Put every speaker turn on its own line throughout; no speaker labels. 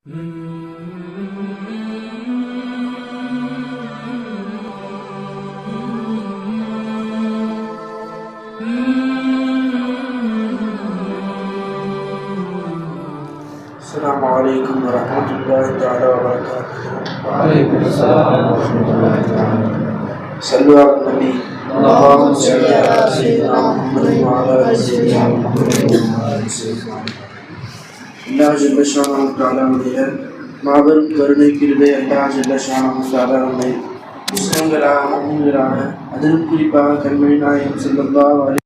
السلام عليكم ورحمة الله تعالى وبركاته.
وعليكم السلام ورحمة الله تعالى.
صلوا على النبي. اللهم صل على سيدنا محمد وعلى آل سيدنا محمد. அல்லாஹ் ஜல்ல ஷானஹு தஆலாவுடைய மாபெரும் கருணை கிருபை அல்லாஹ் ஜல்ல ஷானஹு தஆலா நம்மை முஸ்லிம்களாக முஃமின்களாக அதிலும் குறிப்பாக கண்மணி நாயகம் ஸல்லல்லாஹு அலைஹி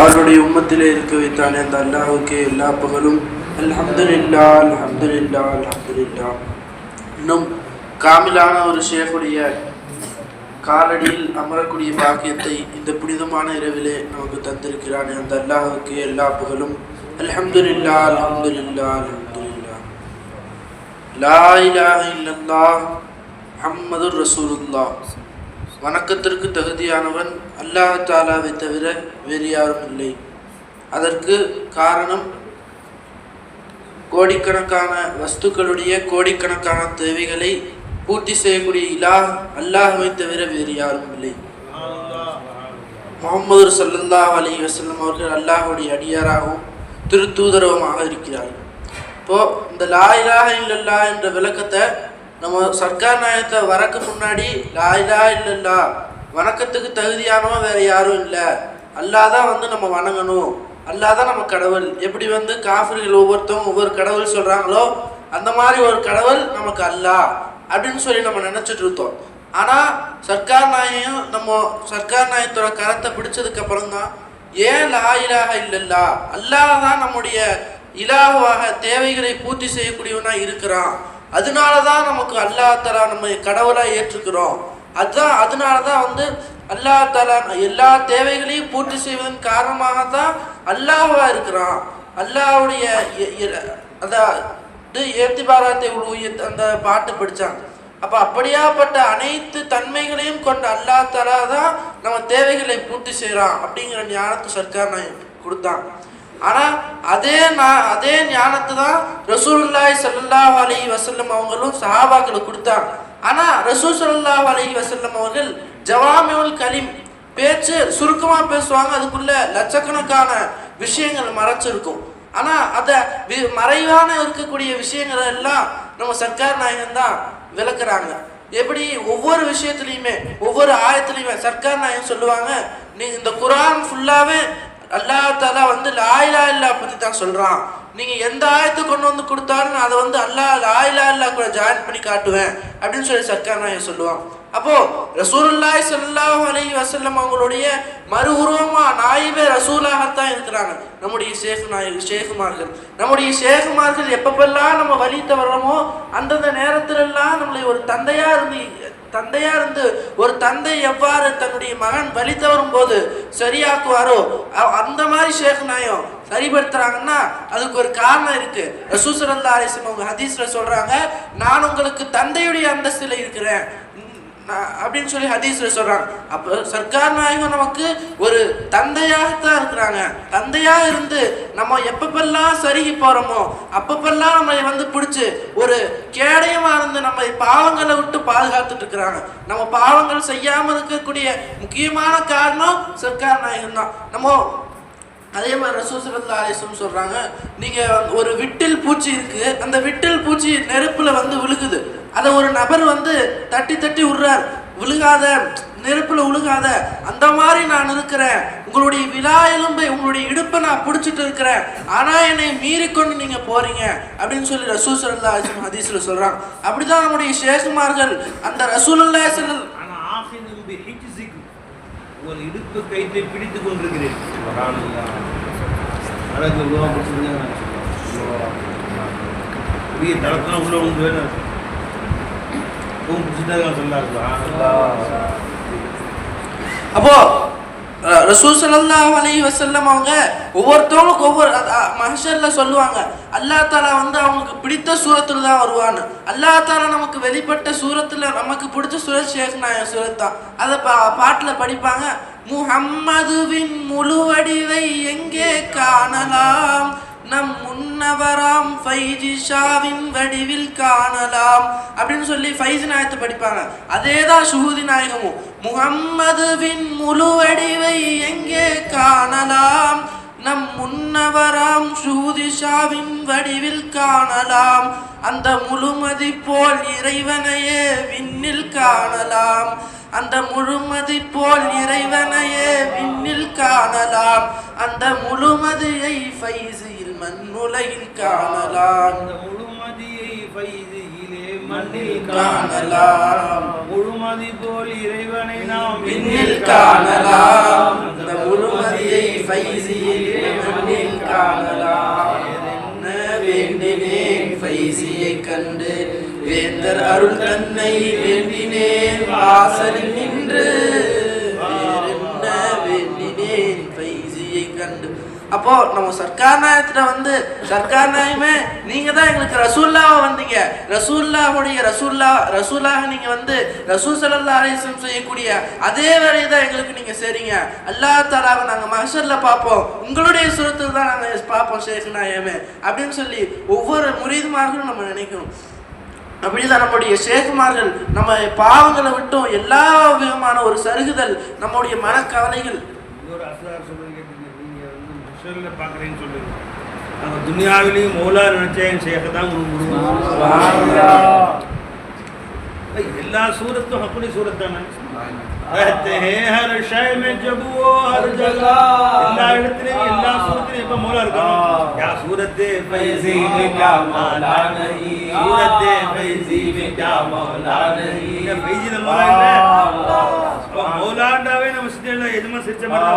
அவருடைய உம்மத்திலே இருக்க வைத்தானே அந்த அல்லாஹ்வுக்கே எல்லா புகழும். அல்ஹம்துலில்லாஹ் அல்ஹம்துலில்லாஹ் அல்ஹம்துலில்லாஹ். இன்னும் காமிலான ஒரு ஷேഖுடைய காலடியில் அமரக்கூடிய பாக்கியத்தை இந்த புனிதமான இரவிலே நமக்கு தந்திருக்கிறானே அந்த அல்லாஹ்வுக்கு எல்லா புகழும். அல்ஹம்துலில்லாஹ் அல்ஹம்துலில்லாஹ் அல்ஹம்துலில்லாஹ். லா இலாஹ இல்லல்லாஹ் முஹம்மதுர் ரசூலுல்லாஹ். வணக்கத்திற்கு தகுதியானவன் அல்லாஹ் தஆலாவை தவிர வேறு யாரும் இல்லை. அதற்கு காரணம் கோடிக்கணக்கான வஸ்துக்களுடைய கோடிக்கணக்கான தேவைகளை பூர்த்தி செய்யக்கூடிய அல்லாஹ்வை தவிர வேறு யாரும் இல்லை. முஹம்மது ஸல்லல்லாஹு அலைஹி வஸல்லம் அவர்கள் அல்லாஹ்வுடைய அடியாராகவும் திருத்தூதரவுமாக இருக்கிறார்கள். இப்போ இந்த லா இலாஹ இல்லல்லாஹ் என்ற விளக்கத்தை நம்ம சர்க்கார் நாயகத்தை வரக்கு முன்னாடி லா இலாஹ இல்லல்லாஹ் வணக்கத்துக்கு தகுதியானவன் வேற யாரும் இல்லை, அல்லாஹ் தான் நம்ம வணங்கணும், அல்லாஹ் தான் நம்ம கடவுள். எப்படி காஃபிர்கள் ஒவ்வொருத்தவங்க ஒவ்வொரு கடவுள் சொல்றாங்களோ அந்த மாதிரி ஒரு கடவுள் நமக்கு அல்லாஹ் அப்படின்னு சொல்லி நம்ம நினைச்சிட்டு இருந்தோம். ஆனா சர்க்கார் நாயகத்தோட கரத்தை பிடிச்சதுக்கு அப்புறம் தான் ஏன் லா இலாஹ இல்லல்லாஹ் அல்லாஹ் தான் நம்முடைய இலாஹுவாக தேவைகளை பூர்த்தி செய்யக்கூடியவனா இருக்கிறான், அதனாலதான் நமக்கு அல்லாஹ் தஆலா நம்ம கடவுளா ஏற்றுக்கிறோம். அதனாலதான் அல்லாஹ் தஆலா எல்லா தேவைகளையும் பூர்த்தி செய்வதன் காரணமாக தான் அல்லாஹ்வா இருக்கிறான். அல்லாஹ்வுடைய ஏத்திபாராத்தை அந்த பாட்டு படிச்சாங்க. அப்ப அப்படியாப்பட்ட அனைத்து தன்மைகளையும் கொண்ட அல்லாஹ் தஆலா தான் நம்ம தேவைகளை பூர்த்தி செய்யறான் அப்படிங்கிற ஞானத்தை சர்க்கார் நாயகம் கொடுத்தான். ஆனா அதே ஞானத்தை தான் ரசூலுல்லாஹி ஸல்லல்லாஹு அலைஹி வஸல்லம் அவங்களும் சஹாபாக்களுக்கு கொடுத்தாங்க. ஆனா ரசூல் ஸல்லல்லாஹு அலைஹி வஸல்லம் அவர்கள் ஜவாமிஉல் கலீம் பேச்சு சுருக்கமா பேசுவாங்க, அதுக்குள்ள லட்சக்கணக்கான விஷயங்கள் மறைச்சிருக்கும். ஆனா அத மறைவான இருக்கக்கூடிய விஷயங்கள் எல்லாம் நம்ம சர்க்கார் நாயகம் தான் விளக்குறாங்க. எப்படி ஒவ்வொரு விஷயத்திலையுமே ஒவ்வொரு ஆயத்திலையுமே சர்க்கார் நாயகம் சொல்லுவாங்க, நீ இந்த குர்ஆன் ஃபுல்லாவே அல்லாஹ் தஆலா லா இலாஹ இல்லல்லாஹ் பத்தி தான் சொல்றான், நீங்க எந்த ஆயத்தை கொண்டு கொடுத்தாலும் அதை அல்லாஹ் லா இலாஹ இல்லல்லாஹ் கூட ஜாயின் பண்ணி காட்டுவேன் அப்படின்னு சொல்லி சர்க்கார் நாயகம் சொல்லுவாங்க. அப்போ ரசூலுல்லாஹி ஸல்லல்லாஹு அலைஹி வஸல்லம் அவங்களுடைய மறு உருவமா நாயிபே ரசூலாகத்தான் இருக்கிறாங்க நம்முடைய ஷேகுமார்கள். நம்முடைய ஷேகுமார்கள் எப்பப்பெல்லாம் நம்ம வழி தவறோமோ அந்தந்த நேரத்துல எல்லாம் நம்மளை ஒரு தந்தையா இருந்து ஒரு தந்தை எவ்வாறு தன்னுடைய மகன் வழி தவறும் போது சரியாக்குவாரோ அந்த மாதிரி ஷேக் நாயம் சரிபடுத்துறாங்கன்னா அதுக்கு ஒரு காரணம் இருக்கு. ரசூல் ஸல்லல்லாஹு அலைஹி வஸல்லம் அவங்க ஹதீஸ்ல சொல்றாங்க, நான் உங்களுக்கு தந்தையுடைய அந்தஸ்துல இருக்கிறேன் அப்படின்னு சொல்லி ஹதீஸ்ல சொல்றாங்க. அப்ப சர்க்கார் நாயகம் நமக்கு ஒரு தந்தையாகத்தான் இருக்கிறாங்க. தந்தையா இருந்து நம்ம எப்பப்பெல்லாம் சருகி போறோமோ அப்பப்பெல்லாம் நம்மளை பிடிச்சு ஒரு கேடயமா இருந்து நம்ம பாவங்களை விட்டு பாதுகாத்துட்டு இருக்கிறாங்க. நம்ம பாவங்கள் செய்யாம இருக்கக்கூடிய முக்கியமான காரணம் சர்க்கார் நாயகம் தான். நம்ம அதே மாதிரி ரசூல் ஸல்லல்லாஹு அலைஹி வஸல்லம் சொல்றாங்க, நீங்க ஒரு விட்டில் பூச்சி இருக்கு, அந்த விட்டில் பூச்சி நெருப்புல விழுகுது, அதை ஒரு நபர் தட்டி தட்டி விடுறார், விழுகாத நெருப்புல விழுகாத, அந்த மாதிரி நான் இருக்கிறேன், உங்களுடைய விலா எலும்பை உங்களுடைய இடுப்பை நான் பிடிச்சிட்டு இருக்கிறேன், ஆனா என்னை மீறிக்கொண்டு நீங்க போறீங்க அப்படின்னு சொல்லி ரசூல் ஸல்லல்லாஹு அலைஹி வஸல்லம் ஹதீஸ்ல சொல்றாங்க. அப்படிதான் நம்முடைய ஷேகுமார்கள் அந்த ரசூலுல்லாஹி ஸல்லல்லாஹு
ஒரு இடுப்பு கைத்தை பிடித்துக் கொண்டிருக்கிறேன். தளத்தான் உள்ள உண்டு
அப்போ ரசூல் ஸல்லல்லாஹு அலைஹி வஸல்லம் அவங்க ஒவ்வொருத்தவங்களுக்கும் ஒவ்வொரு மஹ்ஷர்ல சொல்லுவாங்க, அல்லாஹ் தஆலா அவங்களுக்கு பிடித்த சூரத்துல தான் வருவான்னு. அல்லாஹ் தஆலா நமக்கு வெளிப்பட்ட சூரத்துல நமக்கு பிடிச்ச சூரத் ஷேக் நாயகம் சூரத் தான். அதை பாட்டுல படிப்பாங்க, முஹம்மதுவின் முழு வடிவை எங்கே காணலாம், நம் முன்னவராம் ஃபைஜி ஷாவின் வடிவில் காணலாம் அப்படின்னு சொல்லி ஃபைஜி நாயத்தை படிப்பாங்க. அதேதான் ஷுஹூதி நாயகமும், முஹம்மதுவின் முழு வடிவை எங்கே காணலாம், நம் முன்னவராம் ஷுஹூதி ஷாவின் வடிவில் காணலாம், அந்த முழுமதி போல் இறைவனையே விண்ணில் காணலாம், அந்த முழுமதி போல் இறைவனையே விண்ணில் காணலாம், அந்த முழுமதியை ஃபைஸில் மண்ணுலகில் காணலாம்,
அந்த முழுமதியை ஃபைஸிலே மண்ணில்
காணலாம்,
முழுமதி போல் இறைவனை நாம்
விண்ணில் காணலாம், அந்த முழுமதியை ஃபைஸில் மண்ணில் காணலாம். என்ன வேண்டினேன் ஃபைஸியை கண்டு, வேந்தர் அருள் தன்னை வேண்டினேன் வாசலில் நின்று, வேறென்ன வேண்டினேன் ஃபைஸியை கண்டு. அப்போ நம்ம சர்க்கார் நாயத்துல வந்து, சர்க்கார் நாயமே நீங்க தான் எங்களுக்கு ரசூல்லாவா வந்தீங்க, ரசூல்லாவுடைய ரசூலாக நீங்க வந்து ரசூல் ஸல்லல்லாஹு அலைஹி வஸல்லம் செய்யக்கூடிய அதே வேலையை தான் எங்களுக்கு நீங்க செய்றீங்க. அல்லாஹ் தஆலாவை நாங்க மஹ்ஷர்ல பார்ப்போம், உங்களுடைய சுரத்தில் தான் நாங்க பார்ப்போம் ஷேக் நாயமே அப்படின்னு சொல்லி ஒவ்வொரு முரீதுமார்களும் நம்ம நினைக்கணும். அப்படிதான் நம்முடைய ஷேகுமார்கள் நம்ம பாவங்களை விட்டும் எல்லா விதமான ஒரு சருகுதல், நம்முடைய மனக்கவலைகள்.
ஒரு அஸ்லார் சொல்றது கேட்டீங்க, நீங்க வந்து முஷல்ல பாக்குறேன்னு சொல்லுங்க, நாங்க துனியாவிலையும் மௌலா நினைச்சேன் ஷேக தான் எல்லா சூரத்தும் அப்படி சூரத் தானே. रहते हैं हर शय में जब वो हर जगह, எல்லா இடத்துலயும் எல்லா சூரத்திலும் எப்ப மௌலா இருக்கணும். யா சூரத்தே ஃபைஸி में क्या मौला नहीं, சூரத்தே ஃபைஸி में क्या मौला नहीं. இந்த ஃபைஸி ல மௌலா இல்ல, அப்ப மௌலாண்டாவே நம்ம சித்தல எதுமா செஞ்ச மாதிரி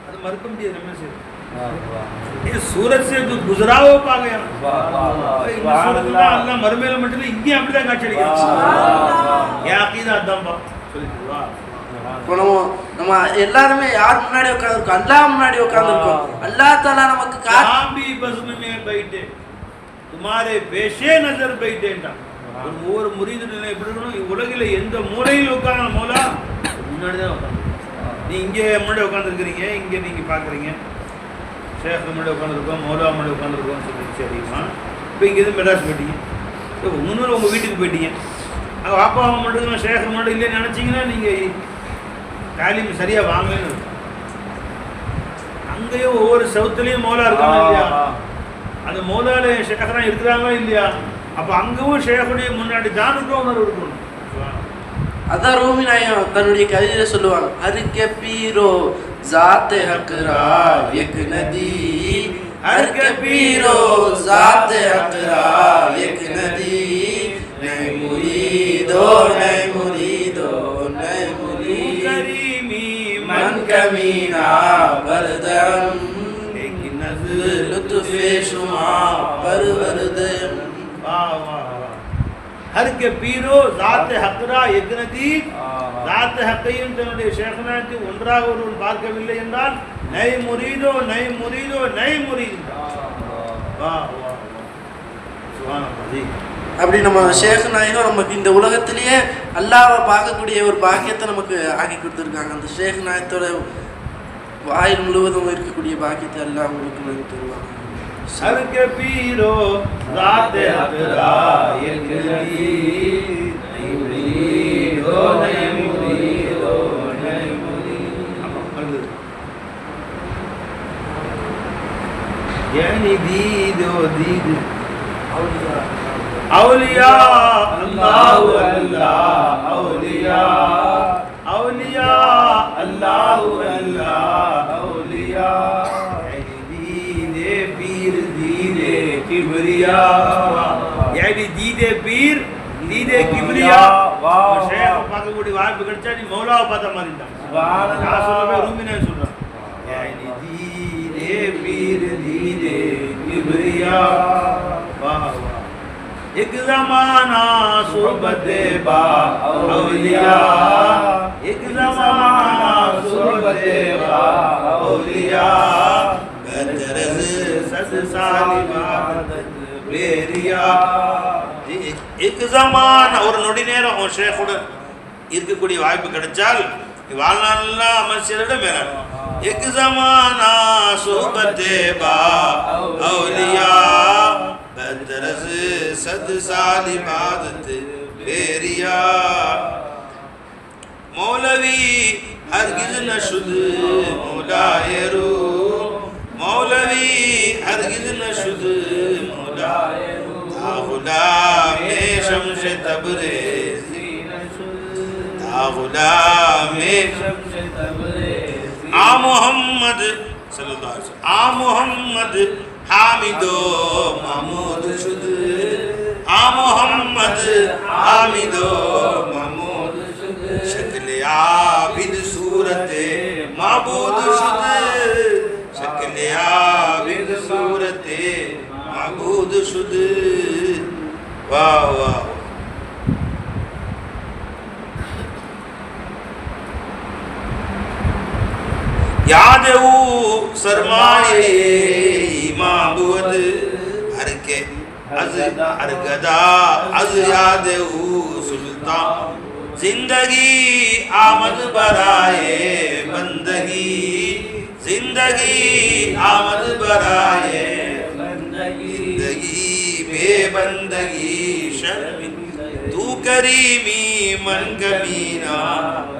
அது மறுக்க முடியாது. நம்ம சரி ये सूरत से जो गुजरा हो पा गया, இந்த சூரத்துல அல்லாஹ் மறுமையில மட்டும் இங்கே அப்படிதான் காட்சி அளிக்கிறான். யா அகீதா தம்பா சொல்லிடுவா.
நம்ம எல்லாருமே யார் முன்னாடி உட்கார்ந்திருக்கோம், அல்லாஹ் முன்னாடி உட்கார்ந்திருக்கோம். அல்லாஹ் தஆலா நமக்கு
காம்பி பஸ்ம மே बैठे तुम्हारे पेशे नजर बैठेண்டா. ஒவ்வொரு முரீதுன்னு எப்படி இருக்கணும், உலகில எந்த மூலையில் உட்கார்ந்த மௌலா முன்னாடி தான் உட்கார்ந்து. நீ இங்கே முன்னாடி உட்கார்ந்துருக்கீங்க, இங்கே நீங்க பாக்குறீங்க ஷேக் முன்னாடி உட்காந்துருக்கோம், மௌலா முன்னாடி உட்காந்துருக்கோம் சொல்லி சரிம்மா. இப்போ இங்கேருந்து மெட்ராஸ் போயிட்டீங்க, இப்போ முன்னூறு உங்கள் வீட்டுக்கு போயிட்டீங்க, அங்கே வாப்பா மட்டும் ஷேக் முன்னாடி இல்லைன்னு நினச்சிங்கன்னா நீங்கள் தாலீம் சரியாக வாங்கலன்னு. அங்கேயும் ஒவ்வொரு சவுத்துலேயும் மௌலா இருக்காங்க இல்லையா, அந்த மௌலால ஷேக்லாம் இருக்கிறாங்களா இல்லையா, அப்போ அங்கேயும் ஷேக்குடைய முன்னாடி தானுக்கும் உணர்வு இருக்கணும்.
அதான் ரூமி நாயகம் தன்னுடைய கவிதையில சொல்லுவாங்க, அருக்க பீரோ ज़ाते हकरा एक नदी, हर के पीरो ज़ाते हकरा एक नदी, नहीं मुरीदो नहीं मुरीदो नहीं मुरीद, करीमी मन कमीना बरदम, एक नज़र लुत्फ़े शुमा परवरदम.
हर के पीरो ज़ात हकरा एक नदी, ज़ात हக்கையும் தன்னுடைய ஷேഖனாக்கு ஒன்றாக ஒருவன் பார்க்கவில்லை என்றால் நை முரீதோ நை முரீதோ நை முரீத்.
அப்படி நம்ம ஷேக் நாயகம் நமக்கு இந்த உலகத்திலேயே அல்லாஹ்வை பார்க்கக்கூடிய ஒரு பாக்கியத்தை நமக்கு ஆக்கி கொடுத்துருக்காங்க. அந்த ஷேக் நாயகத்தோட வாயில் முழுவதும் இருக்கக்கூடிய பாக்கியத்தை அல்லாஹ் உங்களுக்கு நமக்கு தருவாங்க.
सर के पीरो ज़ात हकरा एक नदी, नहीं मुरीदो नहीं मुरीदो नहीं मुरीद. यानी दीदो दीद औलिया अल्लाह अल्लाह औलिया औलिया अल्लाह अल्लाह औलिया, किबरिया यानी दीदे पीर दीदे किबरिया. ஷேக் பார்க்கக்கூடிய வாய்ப்பு கிடைச்சா நீ மௌலாவை பார்த்த மாதிரி தான். நான் சொல்லவே ரூமினே சொல்றேன், यानी दीदे पीर दीदे किबरिया. वाह वाह. एक ज़माना सोबते बा औलिया, एक ज़माना सोबते बा औलिया, ஒரு நொடி நேரம் ஷேखோட இருக்கக்கூடிய வாய்ப்பு கிடைச்சால் வாழ்நாளெல்லாம் அமர்ச்சியோட மேல एक ज़माना सोहबत बा औलिया बदरस सद साल इबादत बेरिया मौलवी हरगिज न शुद मौलाए रू मौलवी हरगिज न शुद मौलाए रू गुलामे शम्स तबरेज़ी गुलामे शम्स तबरेज़ी आ मोहम्मद सल्लल्लाहु अलैहि वसल्लम आ मोहम्मद हामिदो महमूद शुद आ मोहम्मद हामिदो महमूद शुद शक्ल आबिद सूरत माबूद शुद शक्ल आबिद सूरत माबूद शुद वाह वाह याद सरमाए माबूद हर के अज हर गदा अज याद सुल्तान जिंदगी आमद बराए बंदगी जिंदगी आमद बराए जिंदगी बेबंदगी शर्मिंदा तू करीमी मन कमीना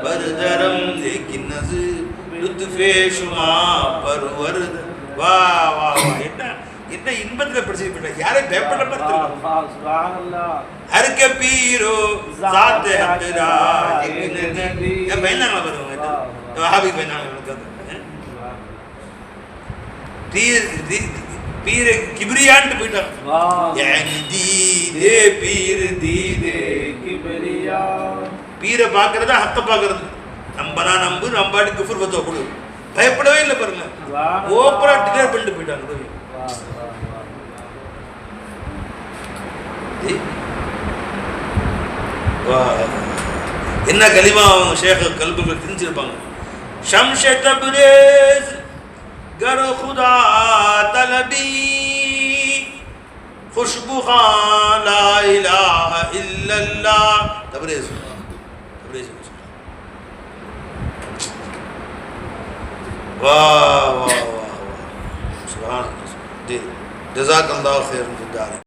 बरदरम लेकिन नज़र लुत्फे शुमा परवर वाह वाह वाह என்ன இன்பத்துல படிச்சிட்டு யாரை பயப்பட மாட்டீங்க சுப்ஹானல்லாஹ் ஹர் கே பீரோ ज़ात हकरा ये பயனாங்க வருவாங்க तो वहाबी பயனாங்க पीर किबरियान போய்ட்டாங்க यानी दीदे पीर दीदे किबरिया पीर பார்க்கறது ஹக்க பார்க்கறது நம்பனா நம்பு நம்பாடி குஃபர் பத்தோ கொடு பயப்படவே இல்லை பாருங்க ஓப்பரா டிக்ளேர் பண்ணிட்டு போயிட்டாங்க என்ன கலிமா அவங்க ஷேக் கல்புகள் தெரிஞ்சிருப்பாங்க शम्स तबरेज़ गर खुदा तलबी खुशबू खान ला इलाहा इल्लल्लाह तबरेज़ तबरेज़ वाह वाह वाह सुभान अल्लाह जज़ाकल्लाहु खैरन।